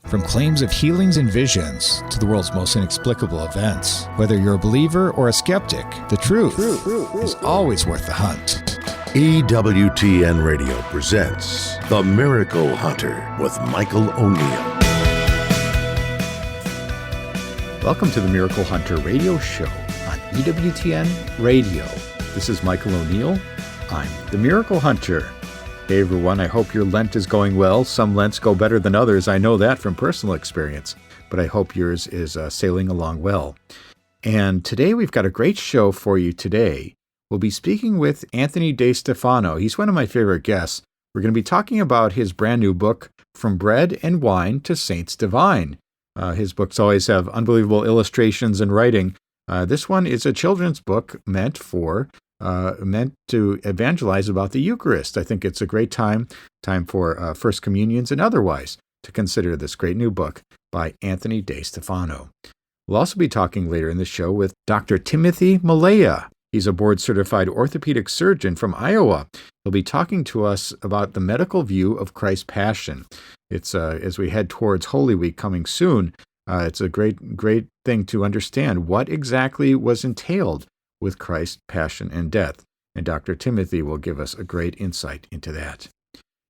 From claims of healings and visions to the world's most inexplicable events, whether you're a believer or a skeptic, the truth is always worth the hunt. EWTN Radio presents The Miracle Hunter with Michael O'Neill. Welcome to the Miracle Hunter radio show on EWTN Radio. This is Michael O'Neill. I'm the Miracle Hunter. Hey everyone, I hope your Lent is going well. Some Lents go better than others. I know that from personal experience, but I hope yours is sailing along well. And today we've got a great show for you today. We'll be speaking with Anthony DeStefano. He's one of my favorite guests. We're going to be talking about his brand new book, From Bread and Wine to Saints Divine. His books always have unbelievable illustrations and writing. This one is a children's book meant to evangelize about the Eucharist. I think it's a great time for First Communions and otherwise to consider this great new book by Anthony DeStefano. We'll also be talking later in the show with Dr. Timothy Millea. He's a board-certified orthopedic surgeon from Iowa. He'll be talking to us about the medical view of Christ's Passion. It's as we head towards Holy Week coming soon, it's a great thing to understand what exactly was entailed with Christ's passion and death, and Dr. Timothy will give us a great insight into that.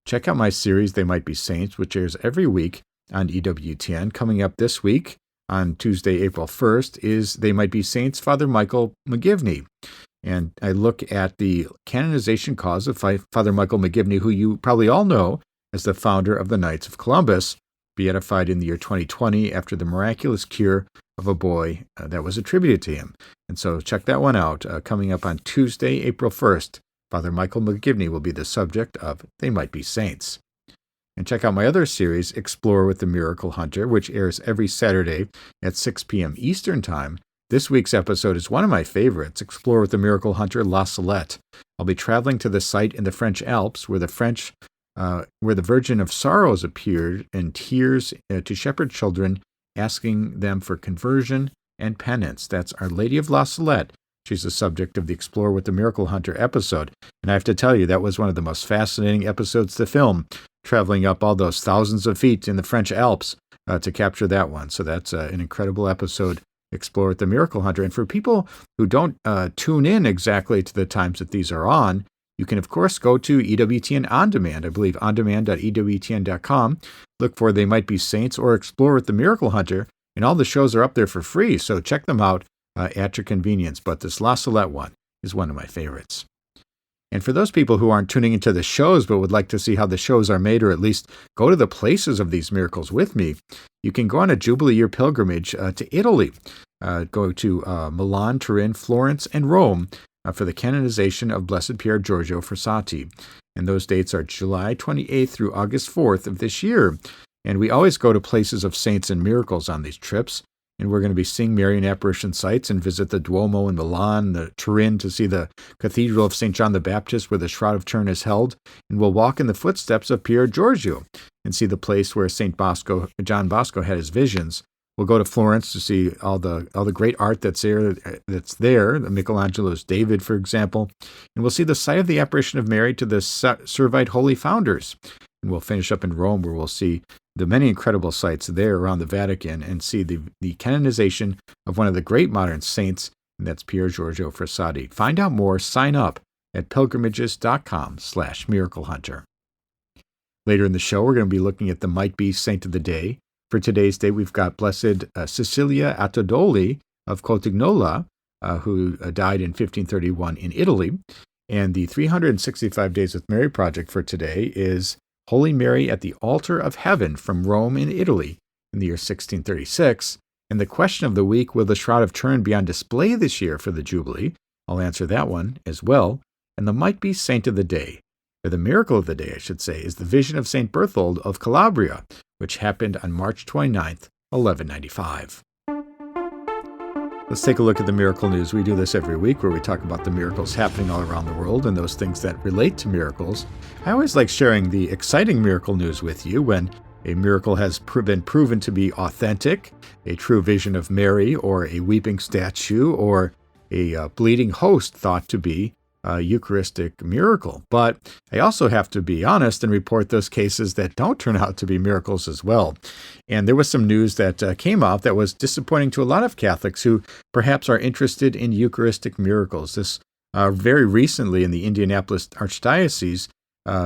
Check out my series, They Might Be Saints, which airs every week on EWTN. Coming up this week, on Tuesday, April 1st, is They Might Be Saints, Father Michael McGivney. And I look at the canonization cause of Father Michael McGivney, who you probably all know as the founder of the Knights of Columbus, beatified in the year 2020 after the miraculous cure of a boy that was attributed to him. And so check that one out. Coming up on Tuesday, April 1st, Father Michael McGivney will be the subject of They Might Be Saints. And check out my other series, Explore with the Miracle Hunter, which airs every Saturday at 6 p.m. Eastern Time. This week's episode is one of my favorites, Explore with the Miracle Hunter, La Salette. I'll be traveling to the site in the French Alps where the Virgin of Sorrows appeared in tears to shepherd children, asking them for conversion and penance. That's Our Lady of La Salette. She's the subject of the Explore with the Miracle Hunter episode. And I have to tell you, that was one of the most fascinating episodes to film, traveling up all those thousands of feet in the French Alps to capture that one. So that's an incredible episode, Explore with the Miracle Hunter. And for people who don't tune in exactly to the times that these are on, you can, of course, go to EWTN On Demand, I believe ondemand.ewtn.com. Look for They Might Be Saints or Explore with the Miracle Hunter, and all the shows are up there for free, so check them out at your convenience. But this La Salette one is one of my favorites. And for those people who aren't tuning into the shows but would like to see how the shows are made, or at least go to the places of these miracles with me, you can go on a Jubilee Year pilgrimage to Italy. Go to Milan, Turin, Florence, and Rome for the canonization of Blessed Pier Giorgio Frassati. And those dates are July 28th through August 4th of this year. And we always go to places of saints and miracles on these trips. And we're going to be seeing Marian apparition sites and visit the Duomo in Milan, the Turin to see the Cathedral of St. John the Baptist where the Shroud of Turin is held. And we'll walk in the footsteps of Pier Giorgio and see the place where John Bosco had his visions. We'll go to Florence to see all the great art that's there, the Michelangelo's David, for example. And we'll see the site of the apparition of Mary to the Servite Holy Founders. And we'll finish up in Rome, where we'll see the many incredible sites there around the Vatican and see the canonization of one of the great modern saints, and that's Pier Giorgio Frassati. Find out more, sign up at pilgrimages.com/miraclehunter. Later in the show, we're going to be looking at the Might Be Saint of the Day. For today's day, we've got Blessed Cecilia Attodoli of Cotignola, who died in 1531 in Italy. And the 365 Days with Mary project for today is Holy Mary at the Altar of Heaven from Rome in Italy in the year 1636. And the question of the week, will the Shroud of Turin be on display this year for the Jubilee? I'll answer that one as well. And the Might Be Saint of the Day, or the miracle of the day, I should say, is the vision of St. Berthold of Calabria, which happened on March 29th, 1195. Let's take a look at the miracle news. We do this every week where we talk about the miracles happening all around the world and those things that relate to miracles. I always like sharing the exciting miracle news with you when a miracle has been proven to be authentic, a true vision of Mary, or a weeping statue, or a bleeding host thought to be Eucharistic miracle. But I also have to be honest and report those cases that don't turn out to be miracles as well. And there was some news that came out that was disappointing to a lot of Catholics who perhaps are interested in Eucharistic miracles. This very recently in the Indianapolis Archdiocese,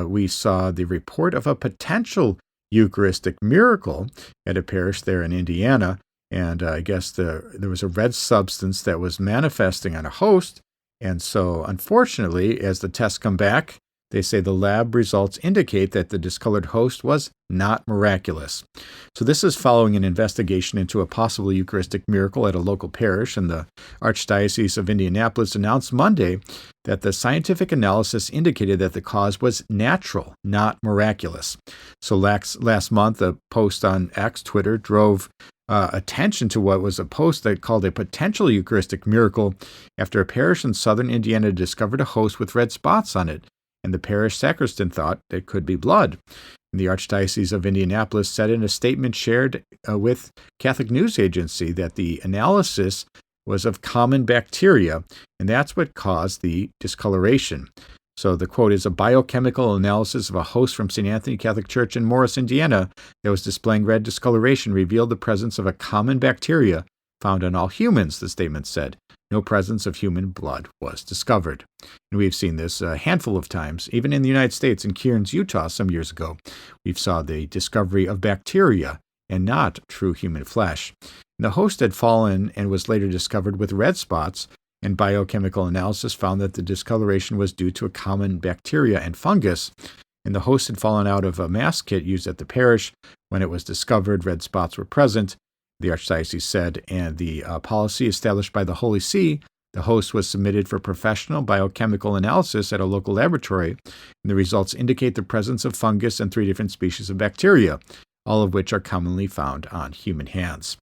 we saw the report of a potential Eucharistic miracle at a parish there in Indiana. And I guess there was a red substance that was manifesting on a host. And so, unfortunately, as the tests come back, they say the lab results indicate that the discolored host was not miraculous. So this is following an investigation into a possible Eucharistic miracle at a local parish, and the Archdiocese of Indianapolis announced Monday that the scientific analysis indicated that the cause was natural, not miraculous. So last month, a post on X, Twitter, drove attention to what was a post that called a potential Eucharistic miracle after a parish in southern Indiana discovered a host with red spots on it, and the parish sacristan thought it could be blood. And the Archdiocese of Indianapolis said in a statement shared with Catholic News Agency that the analysis was of common bacteria, and that's what caused the discoloration. So the quote is, a biochemical analysis of a host from St. Anthony Catholic Church in Morris, Indiana, that was displaying red discoloration revealed the presence of a common bacteria found on all humans, the statement said. No presence of human blood was discovered. And we've seen this a handful of times, even in the United States, in Kearns, Utah, some years ago. We saw the discovery of bacteria and not true human flesh. And the host had fallen and was later discovered with red spots, and biochemical analysis found that the discoloration was due to a common bacteria and fungus. And the host had fallen out of a mass kit used at the parish. When it was discovered, red spots were present, the Archdiocese said, and the policy established by the Holy See, the host was submitted for professional biochemical analysis at a local laboratory, and the results indicate the presence of fungus and 3 different species of bacteria, all of which are commonly found on human hands.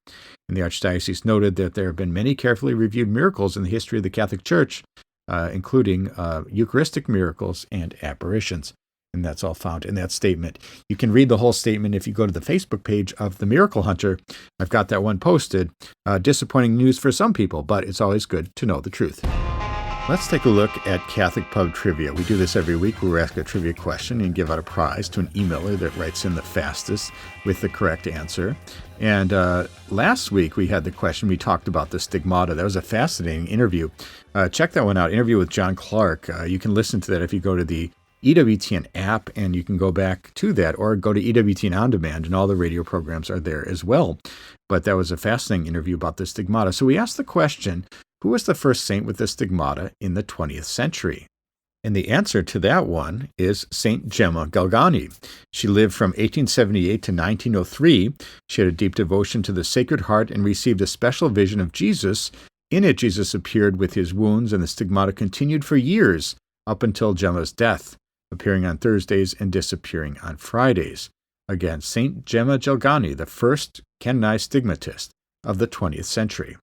And the Archdiocese noted that there have been many carefully reviewed miracles in the history of the Catholic Church, including Eucharistic miracles and apparitions. And that's all found in that statement. You can read the whole statement if you go to the Facebook page of The Miracle Hunter. I've got that one posted. Disappointing news for some people, but it's always good to know the truth. Let's take a look at Catholic Pub Trivia. We do this every week where we ask a trivia question and give out a prize to an emailer that writes in the fastest with the correct answer. And last week we had the question, we talked about the stigmata. That was a fascinating interview. Check that one out, interview with John Clark. You can listen to that if you go to the EWTN app, and you can go back to that or go to EWTN On Demand, and all the radio programs are there as well. But that was a fascinating interview about the stigmata. So we asked the question, who was the first saint with the stigmata in the 20th century? And the answer to that one is Saint Gemma Galgani. She lived from 1878 to 1903. She had a deep devotion to the Sacred Heart and received a special vision of Jesus. In it, Jesus appeared with his wounds, and the stigmata continued for years up until Gemma's death, appearing on Thursdays and disappearing on Fridays. Again, Saint Gemma Galgani, the first canonized stigmatist of the 20th century.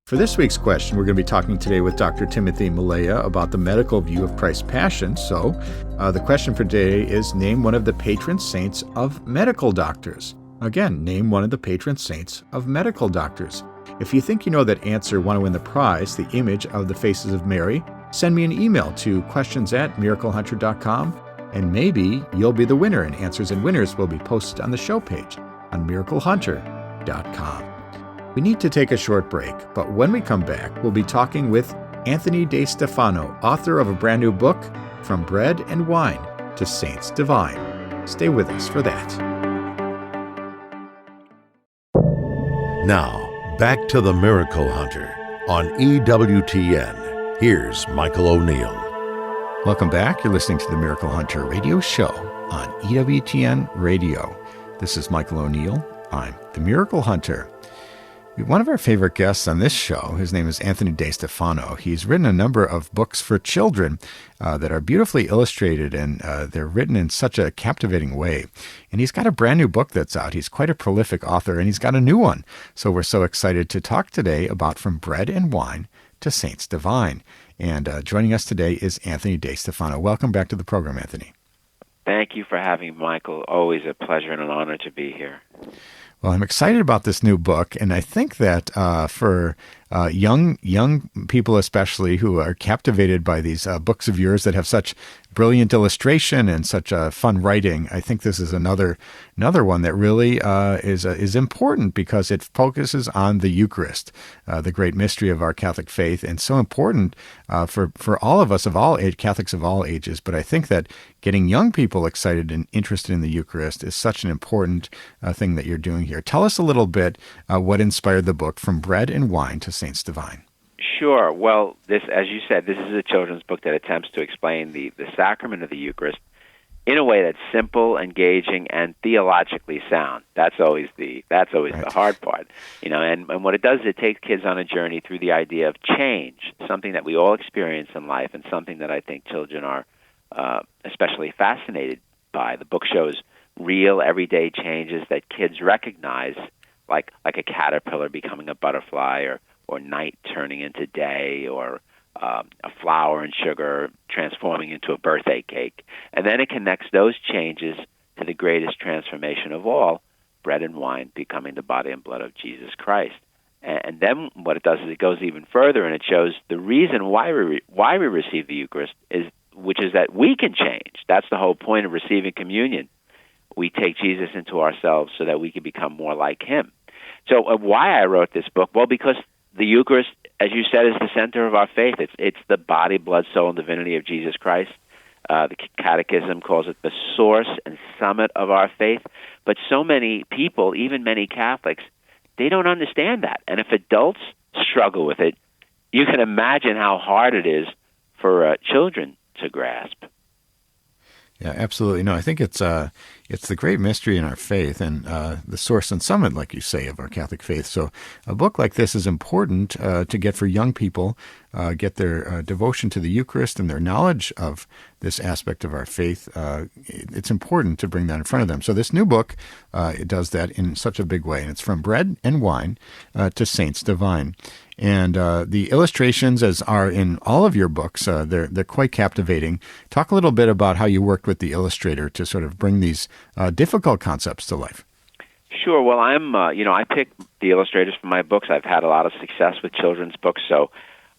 For this week's question, we're going to be talking today with Dr. Timothy Millea about the medical view of Christ's Passion. So the question for today is, name one of the patron saints of medical doctors. Again, name one of the patron saints of medical doctors. If you think you know that answer, want to win the prize, the image of the faces of Mary, send me an email to questions@miraclehunter.com, and maybe you'll be the winner, and answers and winners will be posted on the show page on miraclehunter.com. We need to take a short break, but when we come back, we'll be talking with Anthony DeStefano, author of a brand new book, From Bread and Wine to Saints Divine. Stay with us for that. Now, back to the Miracle Hunter on EWTN. Here's Michael O'Neill. Welcome back. You're listening to the Miracle Hunter radio show on EWTN Radio. This is Michael O'Neill. I'm the Miracle Hunter. One of our favorite guests on this show, his name is Anthony DeStefano. He's written a number of books for children that are beautifully illustrated, and they're written in such a captivating way. And he's got a brand new book that's out. He's quite a prolific author, and he's got a new one. So we're so excited to talk today about From Bread and Wine to Saints Divine. And joining us today is Anthony DeStefano. Welcome back to the program, Anthony. Thank you for having me, Michael. Always a pleasure and an honor to be here. Well, I'm excited about this new book, and I think that for young people especially who are captivated by these books of yours that have such brilliant illustration and such fun writing. I think this is another one that really is important because it focuses on the Eucharist, the great mystery of our Catholic faith, and so important for all of us of all age, Catholics of all ages. But I think that getting young people excited and interested in the Eucharist is such an important thing that you're doing here. Tell us a little bit what inspired the book From Bread and Wine to Saints Divine. Sure. Well, this, as you said, this is a children's book that attempts to explain the sacrament of the Eucharist in a way that's simple, engaging, and theologically sound. That's always the hard part, And what it does is it takes kids on a journey through the idea of change, something that we all experience in life, and something that I think children are especially fascinated by. The book shows real, everyday changes that kids recognize, like a caterpillar becoming a butterfly, or night turning into day, or a flour and sugar transforming into a birthday cake. And then it connects those changes to the greatest transformation of all, bread and wine becoming the body and blood of Jesus Christ. And then what it does is it goes even further, and it shows the reason why we receive the Eucharist, which is that we can change. That's the whole point of receiving communion. We take Jesus into ourselves so that we can become more like him. So why I wrote this book? Well, because the Eucharist, as you said, is the center of our faith. It's the body, blood, soul, and divinity of Jesus Christ. The Catechism calls it the source and summit of our faith. But so many people, even many Catholics, they don't understand that. And if adults struggle with it, you can imagine how hard it is for children to grasp. Yeah, absolutely. No, I think it's the great mystery in our faith and the source and summit, like you say, of our Catholic faith. So a book like this is important to get for young people, get their devotion to the Eucharist and their knowledge of this aspect of our faith. It's important to bring that in front of them. So this new book, it does that in such a big way. And it's From Bread and Wine to Saints Divine. And the illustrations, as are in all of your books, they're quite captivating. Talk a little bit about how you worked with the illustrator to sort of bring these difficult concepts to life. Sure. Well, I pick the illustrators for my books. I've had a lot of success with children's books, so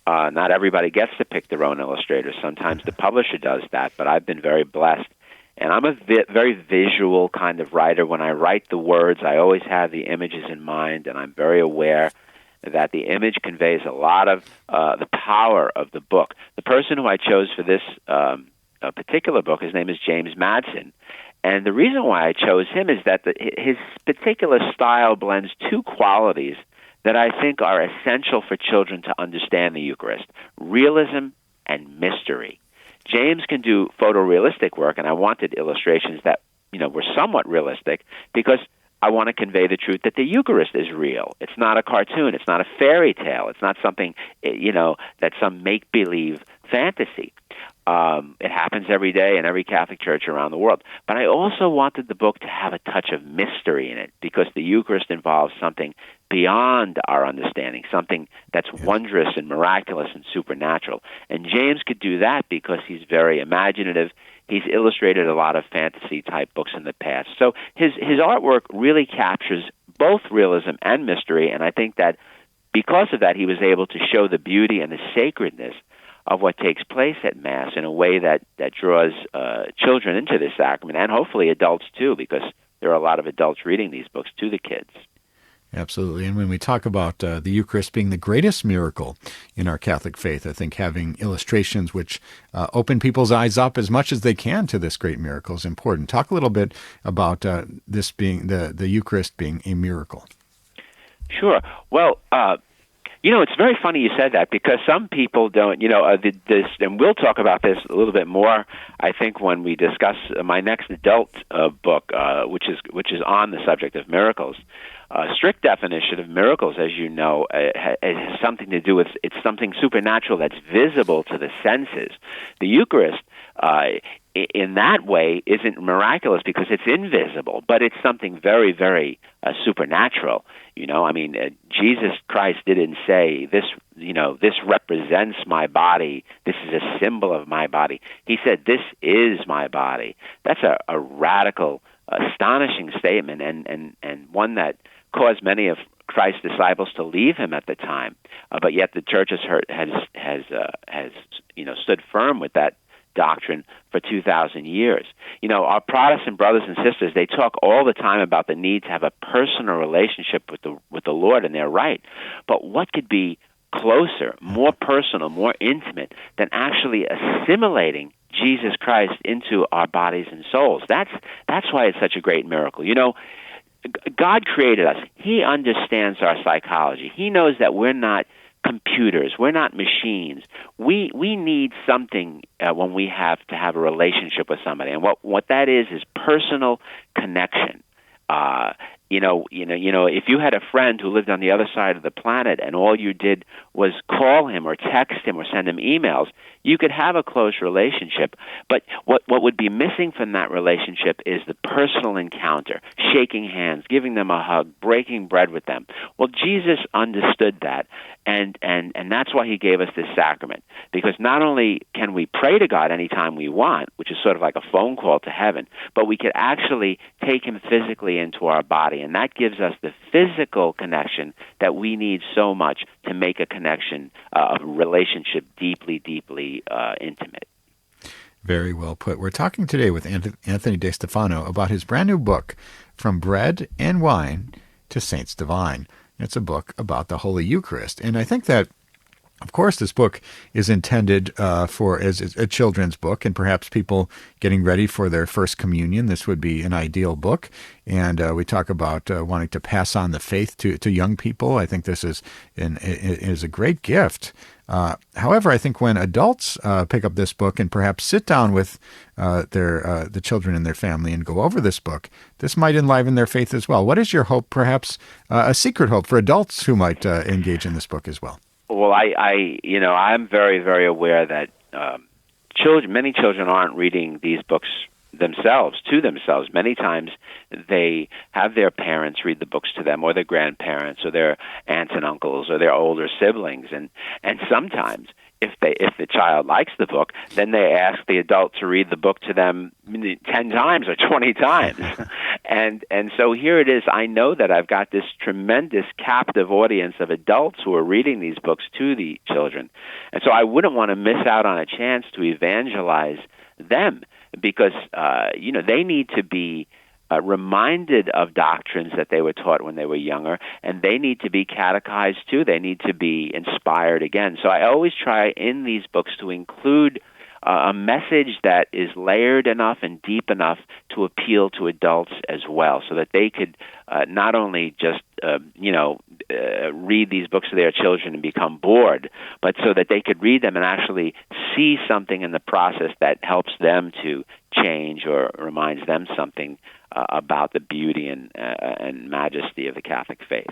not everybody gets to pick their own illustrators. Sometimes the publisher does that, but I've been very blessed. And I'm a very visual kind of writer. When I write the words, I always have the images in mind, and I'm very aware that the image conveys a lot of the power of the book. The person who I chose for this particular book, his name is James Madsen. And the reason why I chose him is that his particular style blends two qualities that I think are essential for children to understand the Eucharist: realism and mystery. James can do photorealistic work, and I wanted illustrations that were somewhat realistic because I want to convey the truth that the Eucharist is real. It's not a cartoon. It's not a fairy tale. It's not something, that's some make-believe fantasy. It happens every day in every Catholic church around the world. But I also wanted the book to have a touch of mystery in it because the Eucharist involves something beyond our understanding, something that's wondrous and miraculous and supernatural. And James could do that because he's very imaginative. He's illustrated a lot of fantasy-type books in the past. So his artwork really captures both realism and mystery, and I think that because of that, he was able to show the beauty and the sacredness of what takes place at Mass in a way that draws children into this sacrament, and hopefully adults too, because there are a lot of adults reading these books to the kids. Absolutely. And when we talk about the Eucharist being the greatest miracle in our Catholic faith, I think having illustrations which open people's eyes up as much as they can to this great miracle is important. Talk a little bit about this being the Eucharist being a miracle. Sure. Well, it's very funny you said that because some people don't, this, and we'll talk about this a little bit more, I think, when we discuss my next adult book, which is on the subject of miracles. A strict definition of miracles, as you know, has something to do with, it's something supernatural that's visible to the senses. The Eucharist, in that way, isn't miraculous because it's invisible, but it's something very, very supernatural. Jesus Christ didn't say, this represents my body, this is a symbol of my body. He said, this is my body. That's a radical, astonishing statement, and one that caused many Christ's disciples to leave him at the time, but yet the church has stood firm with that doctrine for 2,000 years. Our Protestant brothers and sisters, they talk all the time about the need to have a personal relationship with the Lord, and they're right. But what could be closer, more personal, more intimate than actually assimilating Jesus Christ into our bodies and souls? That's why it's such a great miracle. God created us. He understands our psychology. He knows that we're not computers. We're not machines. We need something when we have to have a relationship with somebody, and what that is personal connection. If you had a friend who lived on the other side of the planet and all you did was call him or text him or send him emails, you could have a close relationship. But what would be missing from that relationship is the personal encounter, shaking hands, giving them a hug, breaking bread with them. Well, Jesus understood that, and that's why he gave us this sacrament. Because not only can we pray to God anytime we want, which is sort of like a phone call to heaven, but we could actually take him physically into our body, and that gives us the physical connection that we need so much to make a connection, a relationship deeply, deeply intimate. Very well put. We're talking today with Anthony DeStefano about his brand new book, From Bread and Wine to Saints Divine. It's a book about the Holy Eucharist. And I think that, of course, this book is intended as a children's book, and perhaps people getting ready for their first communion. This would be an ideal book. And we talk about wanting to pass on the faith to young people. I think this is a great gift. However, I think when adults pick up this book and perhaps sit down with the children in their family and go over this book, this might enliven their faith as well. What is your hope, perhaps a secret hope for adults who might engage in this book as well? Well, I'm very, very aware that many children aren't reading these books to themselves. Many times they have their parents read the books to them, or their grandparents, or their aunts and uncles, or their older siblings, and sometimes if the child likes the book, then they ask the adult to read the book to them 10 times or 20 times. and so here it is. I know that I've got this tremendous captive audience of adults who are reading these books to the children. And so I wouldn't want to miss out on a chance to evangelize them, because they need to be reminded of doctrines that they were taught when they were younger, and they need to be catechized too. They need to be inspired again. So I always try in these books to include a message that is layered enough and deep enough to appeal to adults as well, so that they could not only just read these books to their children and become bored, but so that they could read them and actually see something in the process that helps them to change or reminds them something about the beauty and majesty of the Catholic faith.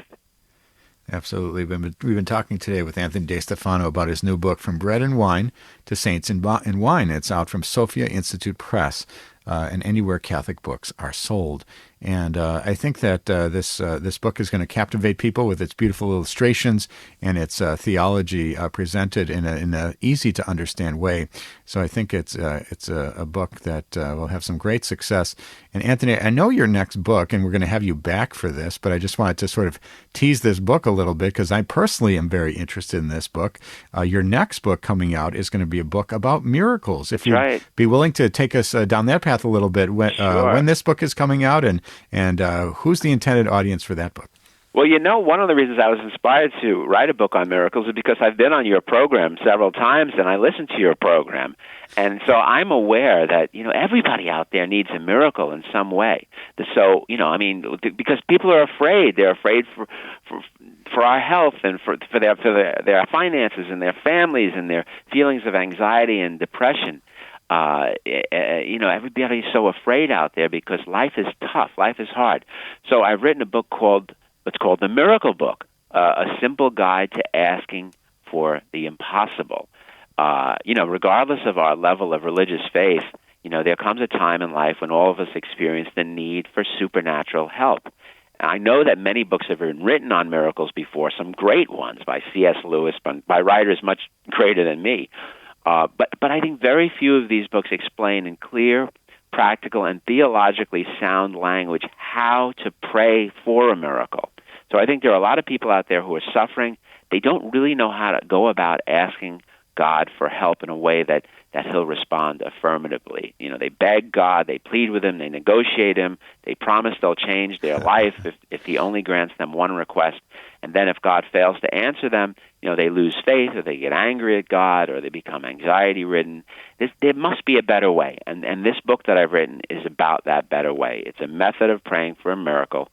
Absolutely. We've been talking today with Anthony DeStefano about his new book, From Bread and Wine to Saints and Wine. It's out from Sophia Institute Press, and anywhere Catholic books are sold. And I think that this book is going to captivate people with its beautiful illustrations and its theology presented in a easy to understand way. So I think it's a book that will have some great success. And Anthony, I know your next book, and we're going to have you back for this, but I just wanted to sort of tease this book a little bit because I personally am very interested in this book. Your next book coming out is going to be a book about miracles. If you'd be willing to take us down that path a little bit, when this book is coming out and who's the intended audience for that book? Well, one of the reasons I was inspired to write a book on miracles is because I've been on your program several times, and I listen to your program. And so I'm aware that, everybody out there needs a miracle in some way. So, because people are afraid. They're afraid for our health and for their finances and their families and their feelings of anxiety and depression. Everybody's so afraid out there because life is tough, life is hard. So I've written a book called The Miracle Book, a simple guide to asking for the impossible. Regardless of our level of religious faith, there comes a time in life when all of us experience the need for supernatural help. I know that many books have been written on miracles before, some great ones by C.S. Lewis, by writers much greater than me. But I think very few of these books explain in clear, practical, and theologically sound language how to pray for a miracle. So I think there are a lot of people out there who are suffering. They don't really know how to go about asking God for help in a way that he'll respond affirmatively. They beg God, they plead with him, they negotiate him, they promise they'll change their life if he only grants them one request. And then if God fails to answer them, they lose faith, or they get angry at God, or they become anxiety-ridden. There must be a better way. And this book that I've written is about that better way. It's a method of praying for a miracle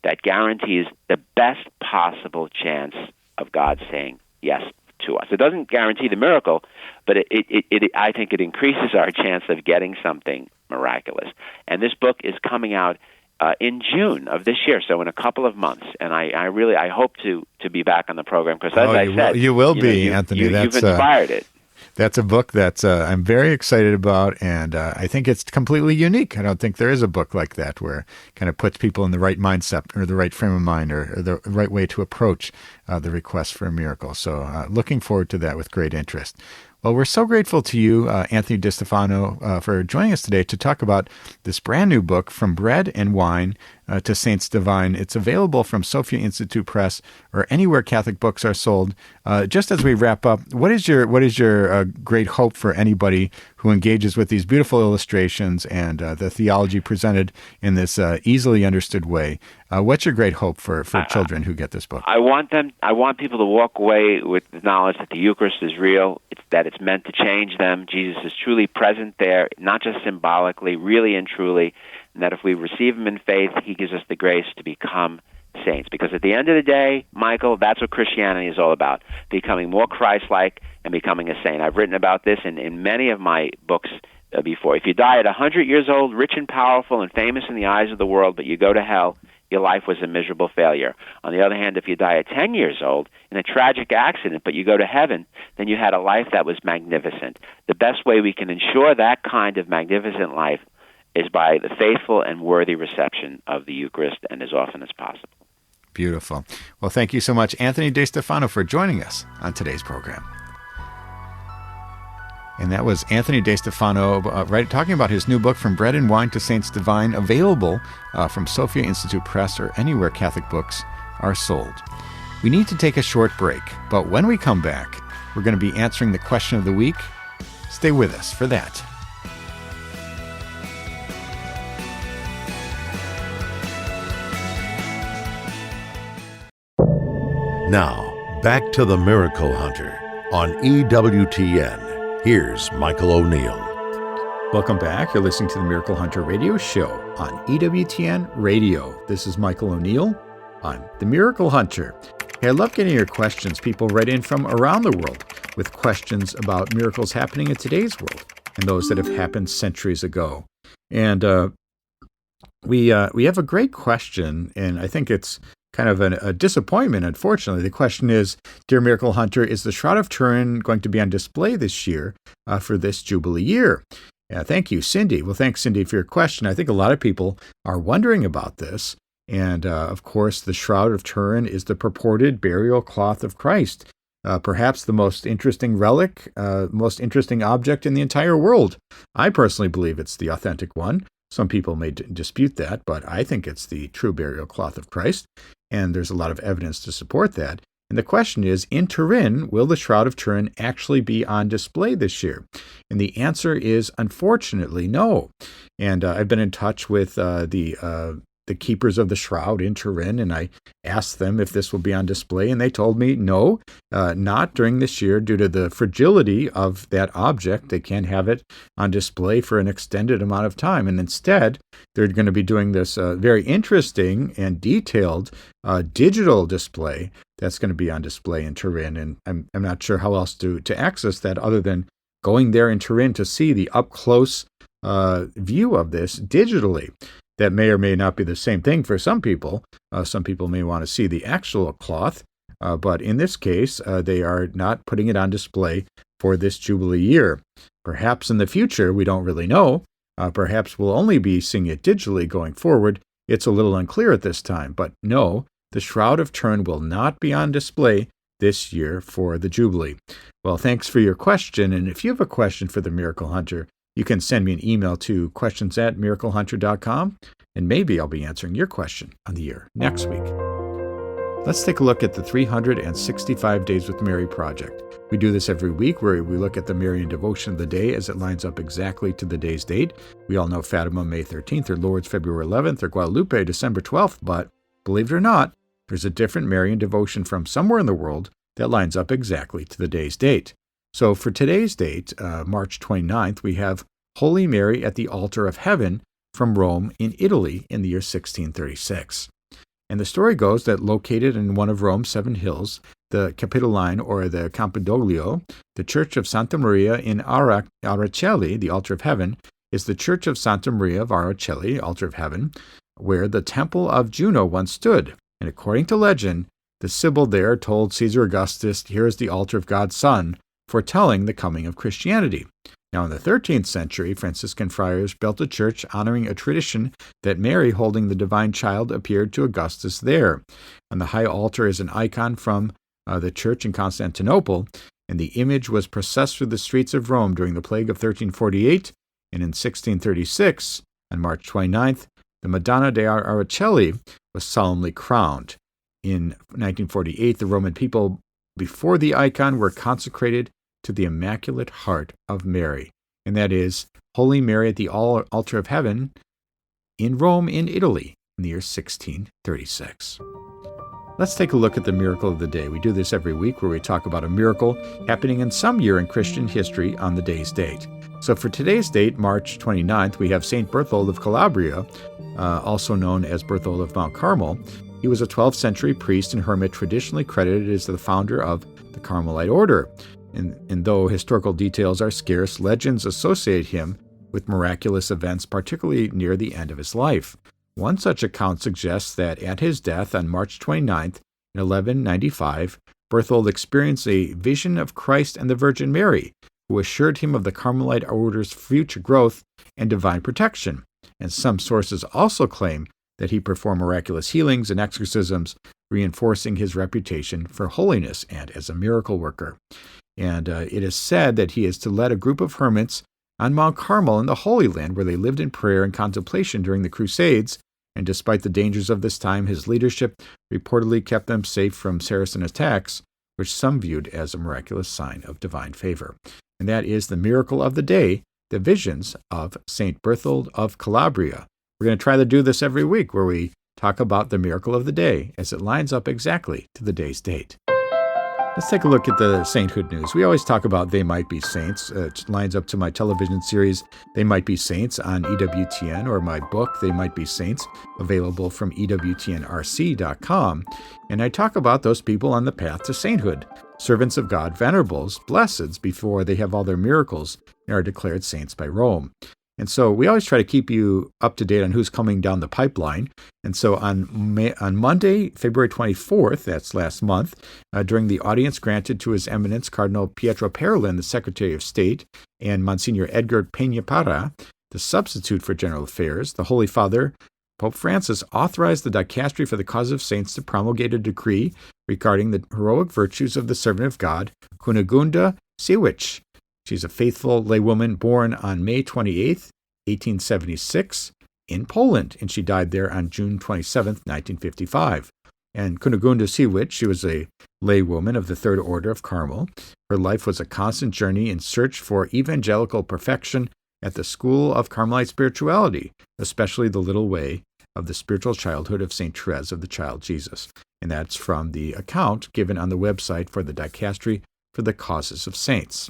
that guarantees the best possible chance of God saying yes to us. It doesn't guarantee the miracle, but I think it increases our chance of getting something miraculous. And this book is coming out in June of this year, so in a couple of months. And I hope to be back on the program, because as I said, you will be, Anthony. You've inspired it. That's a book that I'm very excited about, and I think it's completely unique. I don't think there is a book like that where it kind of puts people in the right mindset or the right frame of mind or the right way to approach the request for a miracle. So looking forward to that with great interest. Well, we're so grateful to you, Anthony DeStefano, for joining us today to talk about this brand new book, From Bread and Wine to Saints Divine. It's available from Sophia Institute Press or anywhere Catholic books are sold. Just as we wrap up, what is your great hope for anybody who engages with these beautiful illustrations and the theology presented in this easily understood way? What's your great hope for children who get this book? I want people to walk away with the knowledge that the Eucharist is real, that it's meant to change them. Jesus is truly present there, not just symbolically, really and truly, and that if we receive him in faith, he gives us the grace to become saints. Because at the end of the day, Michael, that's what Christianity is all about, becoming more Christ-like and becoming a saint. I've written about this in many of my books before. If you die at 100 years old, rich and powerful and famous in the eyes of the world, but you go to hell, your life was a miserable failure. On the other hand, if you die at 10 years old in a tragic accident, but you go to heaven, then you had a life that was magnificent. The best way we can ensure that kind of magnificent life is by the faithful and worthy reception of the Eucharist, and as often as possible. Beautiful. Well, thank you so much, Anthony DeStefano, for joining us on today's program. And that was Anthony DeStefano talking about his new book, From Bread and Wine to Saints Divine, available from Sophia Institute Press or anywhere Catholic books are sold. We need to take a short break, but when we come back, we're going to be answering the question of the week. Stay with us for that. Now, back to the Miracle Hunter on EWTN. Here's Michael O'Neill. Welcome back. You're listening to the Miracle Hunter radio show on EWTN Radio. This is Michael O'Neill. I'm the Miracle Hunter. Hey, I love getting your questions. People write in from around the world with questions about miracles happening in today's world and those that have happened centuries ago. And we have a great question, and I think it's kind of a disappointment, unfortunately. The question is, Dear Miracle Hunter, is the Shroud of Turin going to be on display this year for this Jubilee year? Thank you, Cindy. Well, thanks, Cindy, for your question. I think a lot of people are wondering about this. And, of course, the Shroud of Turin is the purported burial cloth of Christ, perhaps the most interesting relic, most interesting object in the entire world. I personally believe it's the authentic one. Some people may dispute that, but I think it's the true burial cloth of Christ, and there's a lot of evidence to support that. And the question is, in Turin, will the Shroud of Turin actually be on display this year? And the answer is, unfortunately, no. And I've been in touch with the keepers of the shroud in Turin, and I asked them if this will be on display, and they told me no, not during this year due to the fragility of that object. They can't have it on display for an extended amount of time, and instead they're going to be doing this very interesting and detailed digital display that's going to be on display in Turin, and I'm not sure how else to access that other than going there in Turin to see the up-close view of this digitally. That may or may not be the same thing for some people. Some people may want to see the actual cloth, but in this case, they are not putting it on display for this Jubilee year. Perhaps in the future, we don't really know. Perhaps we'll only be seeing it digitally going forward. It's a little unclear at this time, but no, the Shroud of Turin will not be on display this year for the Jubilee. Well, thanks for your question, and if you have a question for the Miracle Hunter, you can send me an email to questions@miraclehunter.com, and maybe I'll be answering your question on the air next week. Let's take a look at the 365 Days with Mary project. We do this every week where we look at the Marian devotion of the day as it lines up exactly to the day's date. We all know Fatima, May 13th, or Lourdes, February 11th, or Guadalupe, December 12th, but believe it or not, there's a different Marian devotion from somewhere in the world that lines up exactly to the day's date. So for today's date, March 29th, we have Holy Mary at the Altar of Heaven from Rome in Italy in the year 1636. And the story goes that located in one of Rome's 7 hills, the Capitoline or the Campidoglio, the Church of Santa Maria in Aracelli, the Altar of Heaven, is the Church of Santa Maria of Aracelli, Altar of Heaven, where the Temple of Juno once stood. And according to legend, the Sibyl there told Caesar Augustus, "Here is the altar of God's Son," foretelling the coming of Christianity. Now, in the 13th century, Franciscan friars built a church honoring a tradition that Mary holding the divine child appeared to Augustus there. And the high altar is an icon from the church in Constantinople, and the image was processed through the streets of Rome during the plague of 1348, and in 1636, on March 29th, the Madonna de Aracelli was solemnly crowned. In 1948, the Roman people before the icon were consecrated to the Immaculate Heart of Mary, and that is Holy Mary at the Altar of Heaven in Rome in Italy in the year 1636. Let's take a look at the miracle of the day. We do this every week where we talk about a miracle happening in some year in Christian history on the day's date. So for today's date, March 29th, we have St. Berthold of Calabria, also known as Berthold of Mount Carmel. He was a 12th century priest and hermit traditionally credited as the founder of the Carmelite order. And though historical details are scarce, legends associate him with miraculous events, particularly near the end of his life. One such account suggests that at his death on March 29th, in 1195, Berthold experienced a vision of Christ and the Virgin Mary, who assured him of the Carmelite order's future growth and divine protection. And some sources also claim that he performed miraculous healings and exorcisms, reinforcing his reputation for holiness and as a miracle worker. And it is said that he is to lead a group of hermits on Mount Carmel in the Holy Land, where they lived in prayer and contemplation during the Crusades. And despite the dangers of this time, his leadership reportedly kept them safe from Saracen attacks, which some viewed as a miraculous sign of divine favor. And that is the miracle of the day, the visions of St. Berthold of Calabria. We're going to try to do this every week, where we talk about the miracle of the day as it lines up exactly to the day's date. Let's take a look at the sainthood news. We always talk about They Might Be Saints. It lines up to my television series, They Might Be Saints, on EWTN, or my book, They Might Be Saints, available from EWTNRC.com. And I talk about those people on the path to sainthood, servants of God, venerables, blesseds, before they have all their miracles and are declared saints by Rome. And so we always try to keep you up to date on who's coming down the pipeline. And so on Monday, February 24th, that's last month, during the audience granted to His Eminence Cardinal Pietro Parolin, the Secretary of State, and Monsignor Edgar Peña-Parra, the substitute for General Affairs, the Holy Father, Pope Francis, authorized the Dicastery for the Cause of Saints to promulgate a decree regarding the heroic virtues of the servant of God, Kunigunda Siwicz. She's a faithful laywoman born on May 28th, 1876, in Poland, and she died there on June 27th, 1955. And Kunigunda Siwicz, she was a laywoman of the Third Order of Carmel. Her life was a constant journey in search for evangelical perfection at the School of Carmelite Spirituality, especially the little way of the spiritual childhood of St. Therese of the Child Jesus. And that's from the account given on the website for the Dicastery for the Causes of Saints.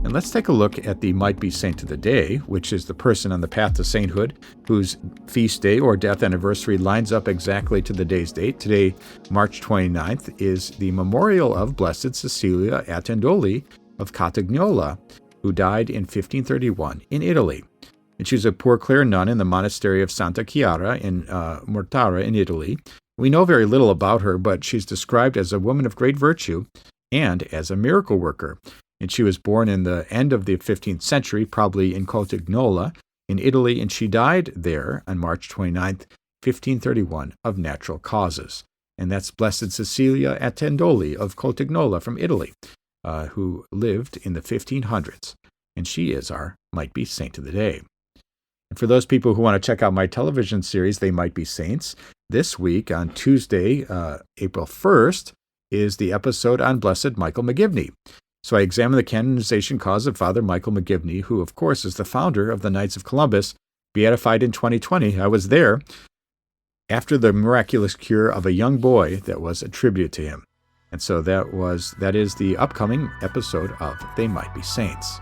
And let's take a look at the Might Be Saint of the Day, which is the person on the path to sainthood whose feast day or death anniversary lines up exactly to the day's date. Today, March 29th, is the memorial of Blessed Cecilia Attendoli of Cotignola, who died in 1531 in Italy. And she was a poor Clare nun in the monastery of Santa Chiara in Mortara in Italy. We know very little about her, but she's described as a woman of great virtue and as a miracle worker. And she was born in the end of the 15th century, probably in Cotignola in Italy, and she died there on March 29th, 1531, of natural causes. And that's Blessed Cecilia Attendoli of Cotignola from Italy, who lived in the 1500s. And she is our Might Be Saint of the Day. And for those people who want to check out my television series, They Might Be Saints, This week, on Tuesday, April 1st, is the episode on Blessed Michael McGivney. So I examine the canonization cause of Father Michael McGivney, who, of course, is the founder of the Knights of Columbus, beatified in 2020. I was there after the miraculous cure of a young boy that was attributed to him. And so that is the upcoming episode of They Might Be Saints.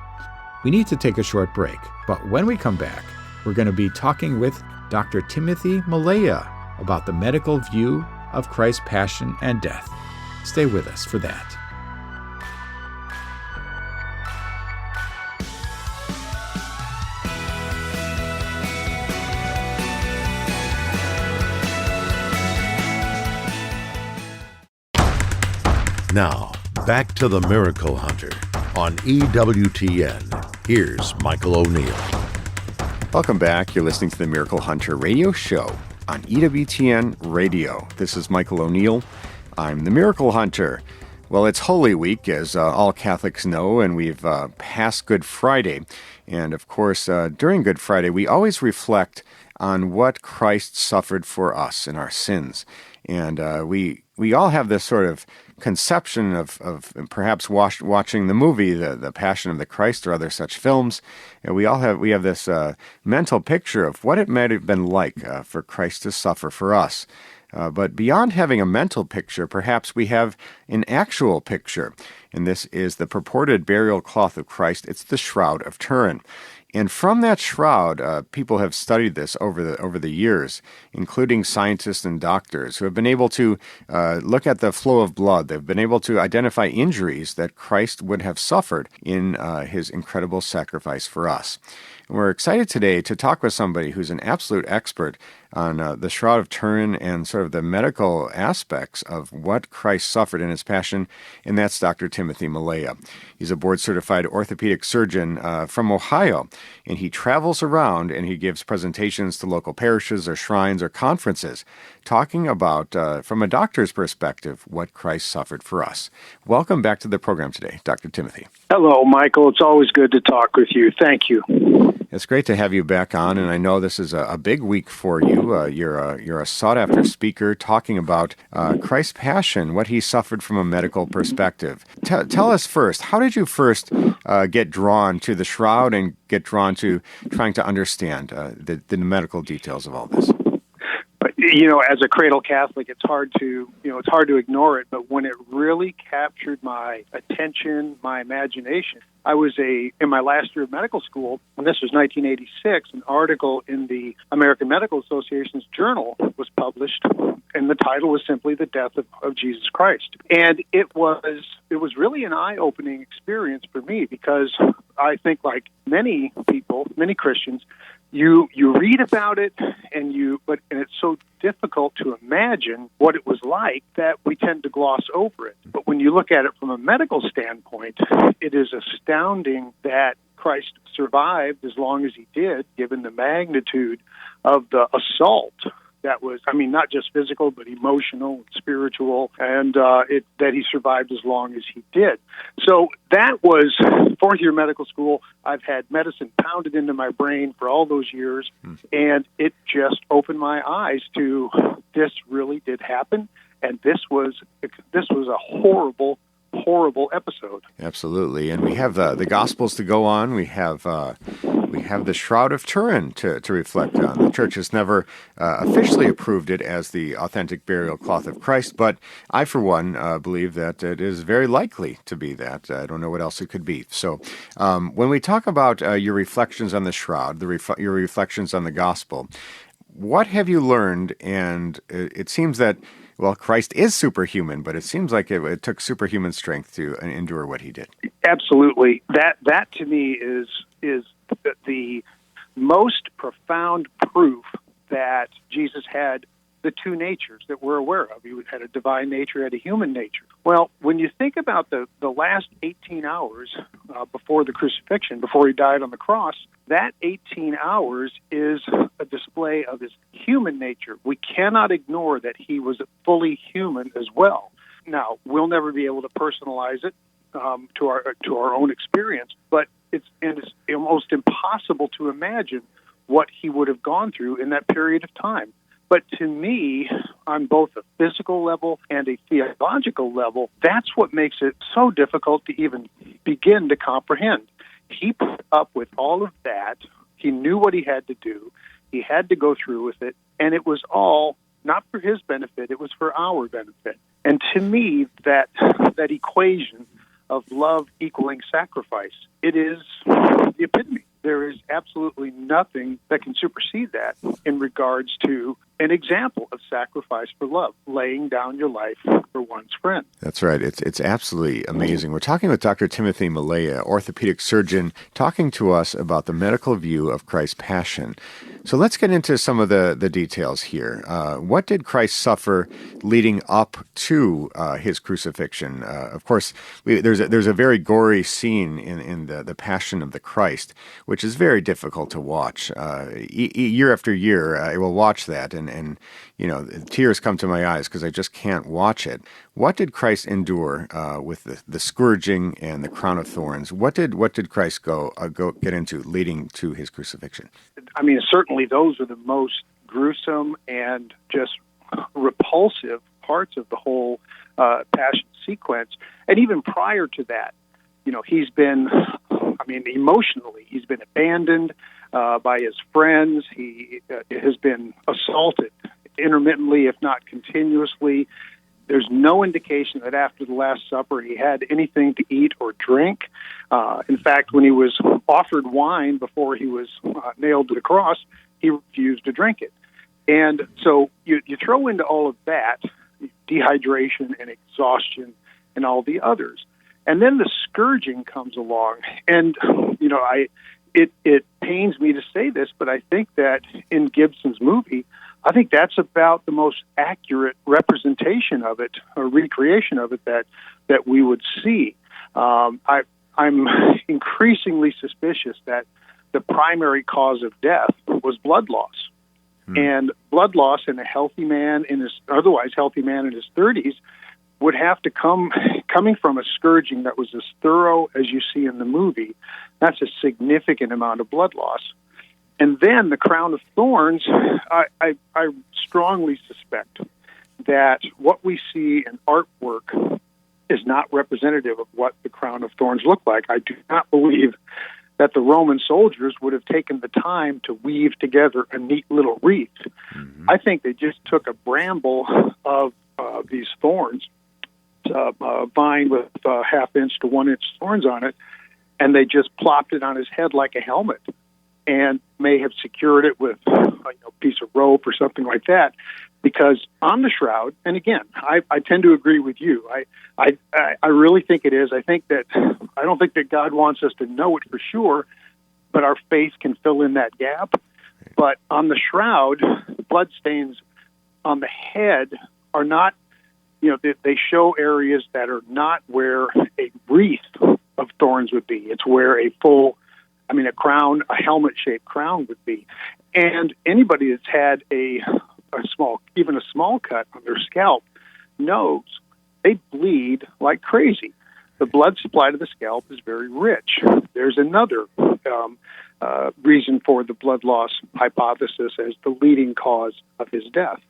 We need to take a short break, but when we come back, we're going to be talking with Dr. Timothy Millea about the medical view of Christ's passion and death. Stay with us for that. Now, back to the Miracle Hunter on EWTN. Here's Michael O'Neill. Welcome back. You're listening to the Miracle Hunter radio show on EWTN Radio. This is Michael O'Neill. I'm the Miracle Hunter. Well, it's Holy Week, as all Catholics know, and we've passed Good Friday. And, of course, during Good Friday, we always reflect on what Christ suffered for us in our sins. And we all have this sort of conception of perhaps watching the movie, the Passion of the Christ, or other such films. And we have this mental picture of what it might have been like for Christ to suffer for us. But beyond having a mental picture, perhaps we have an actual picture. And this is the purported burial cloth of Christ. It's the Shroud of Turin. And from that shroud, people have studied this over the years, including scientists and doctors who have been able to look at the flow of blood. They've been able to identify injuries that Christ would have suffered in his incredible sacrifice for us. And we're excited today to talk with somebody who's an absolute expert on the Shroud of Turin and sort of the medical aspects of what Christ suffered in his passion, and that's Dr. Timothy Millea. He's a board-certified orthopedic surgeon from Ohio, and he travels around and he gives presentations to local parishes or shrines or conferences, talking about, from a doctor's perspective, what Christ suffered for us. Welcome back to the program today, Dr. Timothy. Hello, Michael. It's always good to talk with you. Thank you. It's great to have you back on, and I know this is a big week for you. You're a sought-after speaker talking about Christ's passion, what he suffered from a medical perspective. Tell us first, how did you first get drawn to the shroud and get drawn to trying to understand the medical details of all this? As a cradle Catholic, it's hard to ignore it. But when it really captured my attention, my imagination, I was in my last year of medical school, and this was 1986. An article in the American Medical Association's journal was published, and the title was simply "The Death of Jesus Christ." And it was really an eye-opening experience for me, because I think, like many people, many Christians, you read about it, and it's so difficult to imagine what it was like that we tend to gloss over it. But when you look at it from a medical standpoint, it is astounding that Christ survived as long as he did, given the magnitude of the assault that was, not just physical, but emotional and spiritual, and that he survived as long as he did. So that was fourth year medical school. I've had medicine pounded into my brain for all those years, and it just opened my eyes to this really did happen, and this was a horrible episode. Absolutely, and we have the Gospels to go on. We have the Shroud of Turin to reflect on. The Church has never officially approved it as the authentic burial cloth of Christ, but I, for one, believe that it is very likely to be that. I don't know what else it could be. So when we talk about your reflections on the Shroud, your reflections on the Gospel, what have you learned? And it seems that, well, Christ is superhuman, but it seems like it took superhuman strength to endure what he did. Absolutely. That to me is the most profound proof that Jesus had the two natures that we're aware of. He had a divine nature, had a human nature. Well, when you think about the last 18 hours before the crucifixion, before he died on the cross, that 18 hours is a display of his human nature. We cannot ignore that he was fully human as well. Now, we'll never be able to personalize it to our own experience, but it's almost impossible to imagine what he would have gone through in that period of time. But to me, on both a physical level and a theological level, that's what makes it so difficult to even begin to comprehend. He put up with all of that. He knew what he had to do. He had to go through with it, and it was all not for his benefit, it was for our benefit. And to me, that equation of love equaling sacrifice, it is the epitome. There is absolutely nothing that can supersede that in regards to an example of sacrifice for love, laying down your life for one's friend. That's right. It's absolutely amazing. We're talking with Dr. Timothy Millea, orthopedic surgeon, talking to us about the medical view of Christ's passion. So let's get into some of the details here. What did Christ suffer leading up to his crucifixion? Of course, there's a very gory scene in the Passion of the Christ, which is very difficult to watch. Year after year, I will watch that, and tears come to my eyes because I just can't watch it. What did Christ endure with the scourging and the crown of thorns? What did Christ go get into leading to his crucifixion? I mean, certainly those are the most gruesome and just repulsive parts of the whole Passion sequence. And even prior to that, he's been, emotionally, he's been abandoned by his friends. He has been assaulted intermittently, if not continuously. There's no indication that after the Last Supper he had anything to eat or drink. In fact, when he was offered wine before he was nailed to the cross, he refused to drink it. And so you throw into all of that dehydration and exhaustion and all the others. And then the scourging comes along. And, it pains me to say this, but I think that in Gibson's movie, I think that's about the most accurate representation of it, or recreation of it that we would see. I'm increasingly suspicious that the primary cause of death was blood loss. And blood loss in a healthy man, otherwise healthy man in his 30s, would have to coming from a scourging that was as thorough as you see in the movie. That's a significant amount of blood loss. And then the crown of thorns, I strongly suspect that what we see in artwork is not representative of what the crown of thorns looked like. I do not believe that the Roman soldiers would have taken the time to weave together a neat little wreath. Mm-hmm. I think they just took a bramble of these thorns, a vine with half-inch to 1-inch thorns on it, and they just plopped it on his head like a helmet, and may have secured it with a piece of rope or something like that. Because on the shroud, and again, I tend to agree with you. I really think it is. I don't think that God wants us to know it for sure, but our faith can fill in that gap. But on the shroud, blood stains on the head are not, they show areas that are not where a wreath of thorns would be. It's where a crown, a helmet-shaped crown would be. And anybody that's had a small cut on their scalp knows they bleed like crazy. The blood supply to the scalp is very rich. There's another reason for the blood loss hypothesis as the leading cause of his death.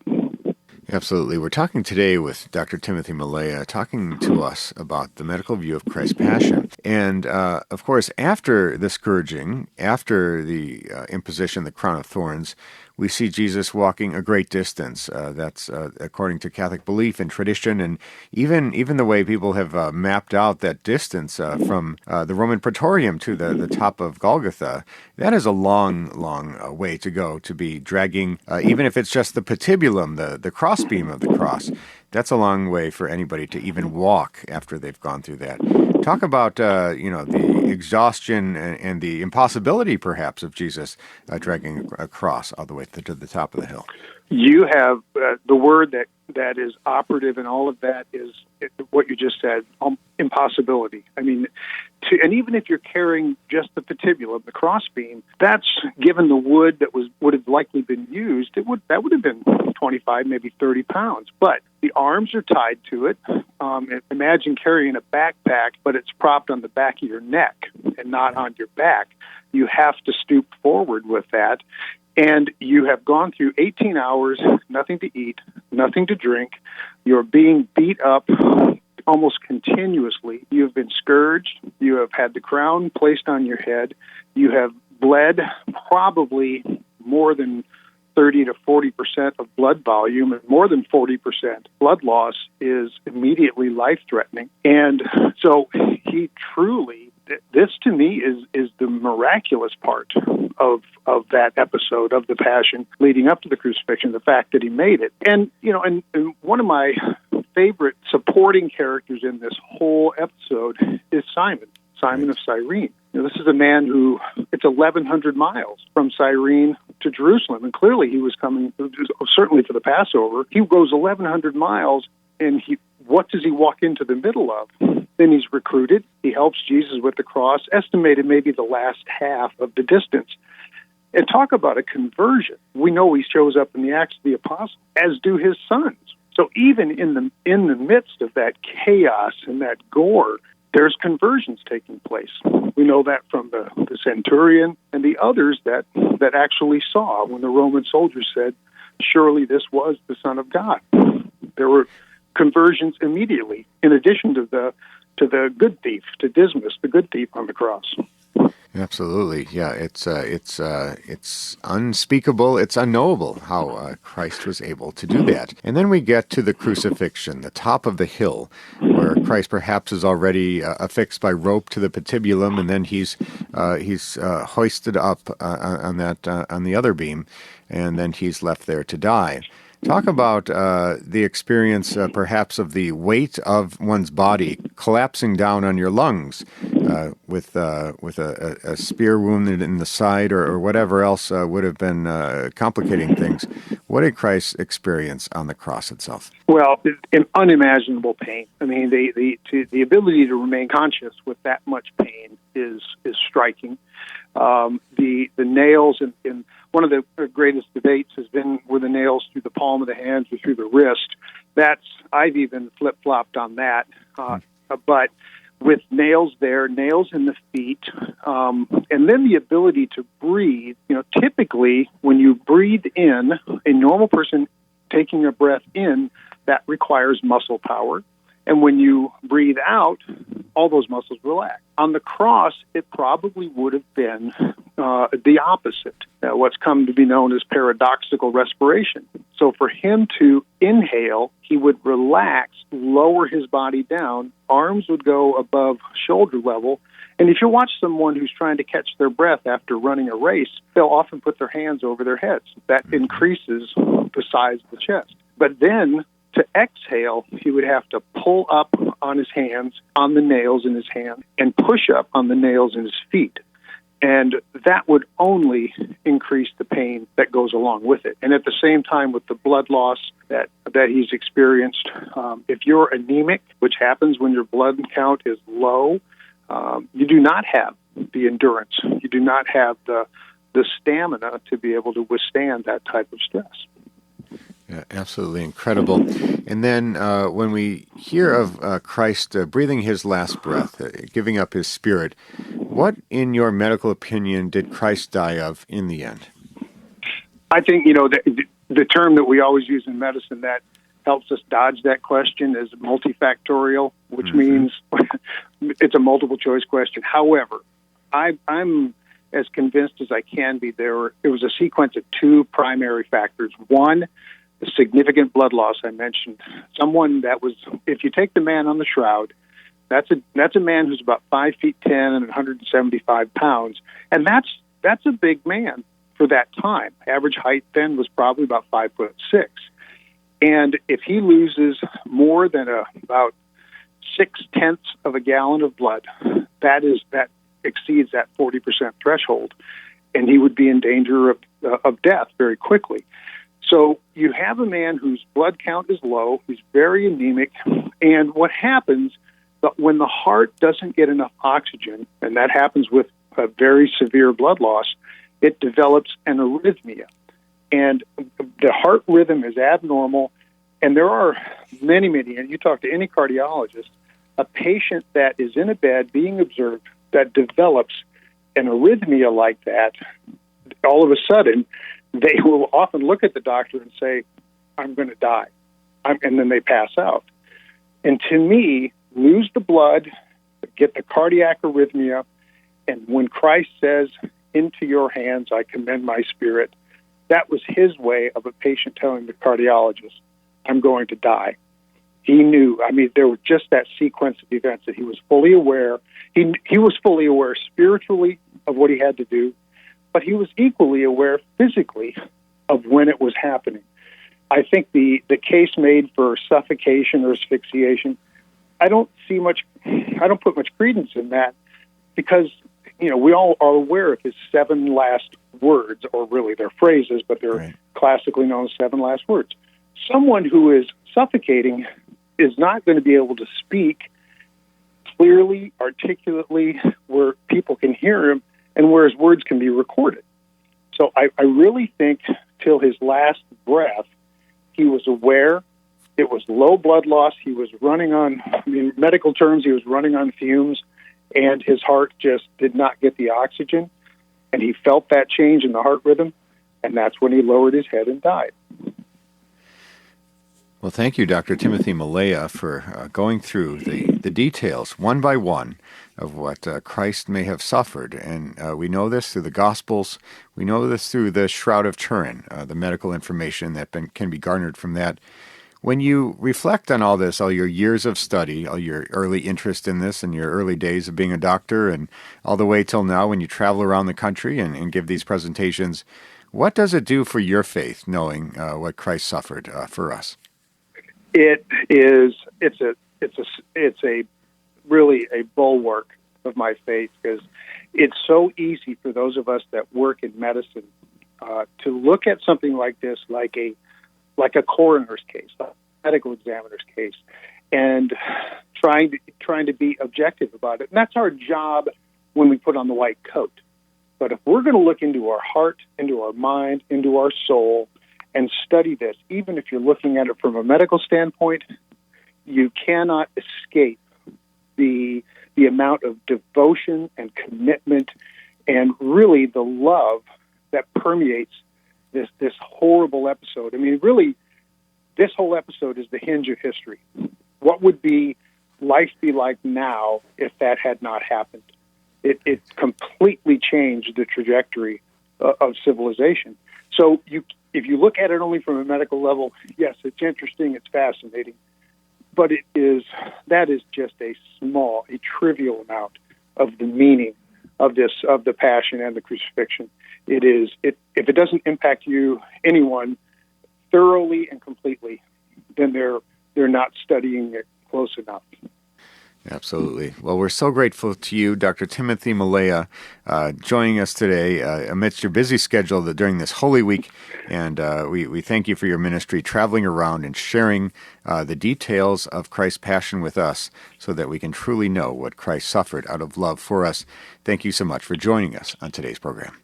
Absolutely. We're talking today with Dr. Timothy Millea, talking to us about the medical view of Christ's Passion. And, of course, after the scourging, after the imposition, the crown of thorns, we see Jesus walking a great distance. That's according to Catholic belief and tradition, and even the way people have mapped out that distance from the Roman Praetorium to the top of Golgotha. That is a long way to go, to be dragging, even if it's just the patibulum, the crossbeam of the cross. That's a long way for anybody to even walk after they've gone through that. Talk about the exhaustion and the impossibility, perhaps, of Jesus dragging a cross all the way to the top of the hill. You have the word that is operative in all of that is what you just said, impossibility. I mean, and even if you're carrying just the patibulum, the crossbeam, that's, given the wood that would have likely been used, that would have been 25, maybe 30 pounds. But the arms are tied to it. Imagine carrying a backpack, but it's propped on the back of your neck and not on your back. You have to stoop forward with that. And you have gone through 18 hours, nothing to eat, nothing to drink. You're being beat up almost continuously. You have been scourged. You have had the crown placed on your head. You have bled probably more than 30 to 40% of blood volume, and more than 40% blood loss is immediately life-threatening. And so he truly, this to me is the miraculous part of that episode of the Passion leading up to the crucifixion, the fact that he made it. And, and one of my favorite supporting characters in this whole episode is Simon of Cyrene. This is a man who, it's 1,100 miles from Cyrene to Jerusalem, and clearly he was coming, certainly for the Passover. He goes 1,100 miles, and what does he walk into the middle of? Then he's recruited. He helps Jesus with the cross, estimated maybe the last half of the distance. And talk about a conversion. We know he shows up in the Acts of the Apostles, as do his sons. So even in the midst of that chaos and that gore, there's conversions taking place. We know that from the centurion and the others that actually saw when the Roman soldiers said, surely this was the Son of God. There were conversions immediately, in addition to the good thief, to Dismas, the good thief on the cross. Absolutely, yeah. It's unspeakable. It's unknowable how Christ was able to do that. And then we get to the crucifixion, the top of the hill, where Christ perhaps is already affixed by rope to the patibulum, and then he's hoisted up on the other beam, and then he's left there to die. Talk about the experience, perhaps, of the weight of one's body collapsing down on your lungs with a spear wound in the side or whatever else would have been complicating things. What did Christ experience on the cross itself? Well, an unimaginable pain. I mean, the ability to remain conscious with that much pain is striking. The nails in one of the greatest debates has been were the nails through the palm of the hands or through the wrist. I've even flip-flopped on that. But with nails there, nails in the feet, and then the ability to breathe. Typically when you breathe in, a normal person taking a breath in, that requires muscle power. And when you breathe out, all those muscles relax. On the cross, it probably would have been the opposite, what's come to be known as paradoxical respiration. So for him to inhale, he would relax, lower his body down, arms would go above shoulder level. And if you watch someone who's trying to catch their breath after running a race, they'll often put their hands over their heads. That increases the size of the chest. But then to exhale, he would have to pull up on his hands, on the nails in his hand, and push up on the nails in his feet. And that would only increase the pain that goes along with it. And at the same time, with the blood loss that he's experienced, if you're anemic, which happens when your blood count is low, you do not have the endurance. You do not have the stamina to be able to withstand that type of stress. Yeah, absolutely incredible. And then when we hear of Christ breathing his last breath, giving up his spirit, what, in your medical opinion, did Christ die of in the end? I think, the term that we always use in medicine that helps us dodge that question is multifactorial, which means it's a multiple choice question. However, I'm as convinced as I can be it was a sequence of two primary factors. One, the significant blood loss I mentioned. Someone that was, if you take the man on the shroud, that's a man who's about 5'10" and 175 pounds, and that's a big man for that time. Average height then was probably about 5'6", and if he loses more than about 0.6 of a gallon of blood, that exceeds that 40% threshold, and he would be in danger of death very quickly. So you have a man whose blood count is low, who's very anemic, and what happens when the heart doesn't get enough oxygen, and that happens with a very severe blood loss, it develops an arrhythmia. And the heart rhythm is abnormal, and there are many, and you talk to any cardiologist, a patient that is in a bed being observed that develops an arrhythmia like that, all of a sudden, they will often look at the doctor and say, I'm going to die. And then they pass out. And to me, lose the blood, get the cardiac arrhythmia, and when Christ says, into your hands I commend my spirit, that was his way of a patient telling the cardiologist, I'm going to die. He knew. I mean, there was just that sequence of events that he was fully aware. He was fully aware spiritually of what he had to do, but he was equally aware physically of when it was happening. I think the case made for suffocation or asphyxiation, I don't put much credence in that, because we all are aware of his 7 last words, or really they're phrases, but they're classically known as 7 last words. Someone who is suffocating is not going to be able to speak clearly, articulately, where people can hear him and where his words can be recorded. So I really think till his last breath, he was aware. It was low blood loss. He was running on, in medical terms, he was running on fumes, and his heart just did not get the oxygen. And he felt that change in the heart rhythm, and that's when he lowered his head and died. Well, thank you, Dr. Timothy Millea, for going through the details, one by one, of what Christ may have suffered. And we know this through the Gospels. We know this through the Shroud of Turin, the medical information that can be garnered from that. When you reflect on all this, all your years of study, all your early interest in this, and your early days of being a doctor, and all the way till now when you travel around the country and give these presentations, what does it do for your faith, knowing what Christ suffered for us? It's a really a bulwark of my faith, because it's so easy for those of us that work in medicine to look at something like this, like a coroner's case, a medical examiner's case, and trying to be objective about it. And that's our job when we put on the white coat. But if we're going to look into our heart, into our mind, into our soul, and study this, even if you're looking at it from a medical standpoint, you cannot escape the amount of devotion and commitment and really the love that permeates this horrible episode. I mean, really, this whole episode is the hinge of history. What would life be like now if that had not happened? It completely changed the trajectory of civilization. So if you look at it only from a medical level, yes, it's interesting, it's fascinating, but that is just a trivial amount of the meaning of the Passion and the crucifixion. If it doesn't impact anyone thoroughly and completely, then they're not studying it close enough. Absolutely. Well, we're so grateful to you, Dr. Timothy Millea, joining us today amidst your busy schedule during this Holy Week. And we thank you for your ministry, traveling around and sharing the details of Christ's passion with us so that we can truly know what Christ suffered out of love for us. Thank you so much for joining us on today's program.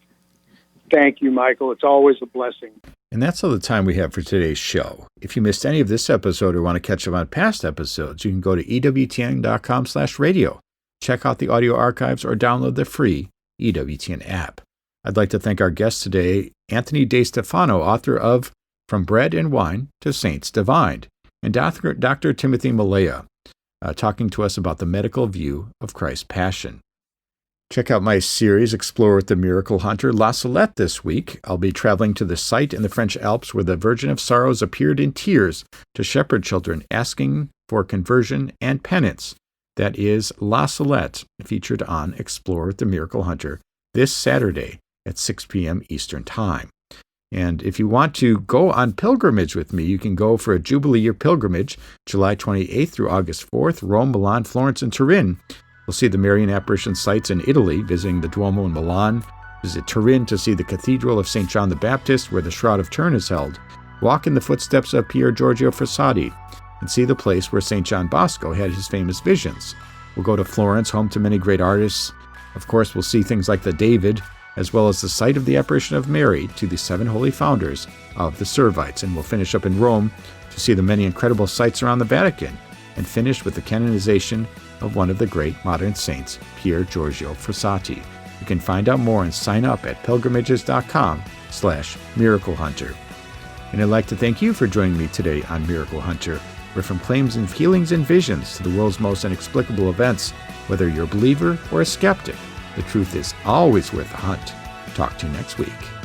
Thank you, Michael. It's always a blessing. And that's all the time we have for today's show. If you missed any of this episode or want to catch up on past episodes, you can go to EWTN.com/radio. Check out the audio archives or download the free EWTN app. I'd like to thank our guest today, Anthony DeStefano, author of From Bread and Wine to Saints Divined, and Dr. Timothy Millea, talking to us about the medical view of Christ's Passion. Check out my series, Explore with the Miracle Hunter, La Salette, this week. I'll be traveling to the site in the French Alps where the Virgin of Sorrows appeared in tears to shepherd children asking for conversion and penance. That is La Salette, featured on Explore with the Miracle Hunter this Saturday at 6 p.m. Eastern Time. And if you want to go on pilgrimage with me, you can go for a Jubilee Year pilgrimage, July 28th through August 4th, Rome, Milan, Florence, and Turin. We'll see the Marian apparition sites in Italy, visiting the Duomo in Milan, visit Turin to see the Cathedral of St. John the Baptist, where the Shroud of Turin is held, walk in the footsteps of Pier Giorgio Frassati, and see the place where St. John Bosco had his famous visions. We'll go to Florence, home to many great artists. Of course, we'll see things like the David, as well as the site of the apparition of Mary to the 7 holy founders of the Servites. And we'll finish up in Rome to see the many incredible sites around the Vatican, and finish with the canonization of one of the great modern saints, Pier Giorgio Frassati. You can find out more and sign up at pilgrimages.com/Miracle Hunter. And I'd like to thank you for joining me today on Miracle Hunter, where from claims and healings and visions to the world's most inexplicable events, whether you're a believer or a skeptic, the truth is always worth the hunt. Talk to you next week.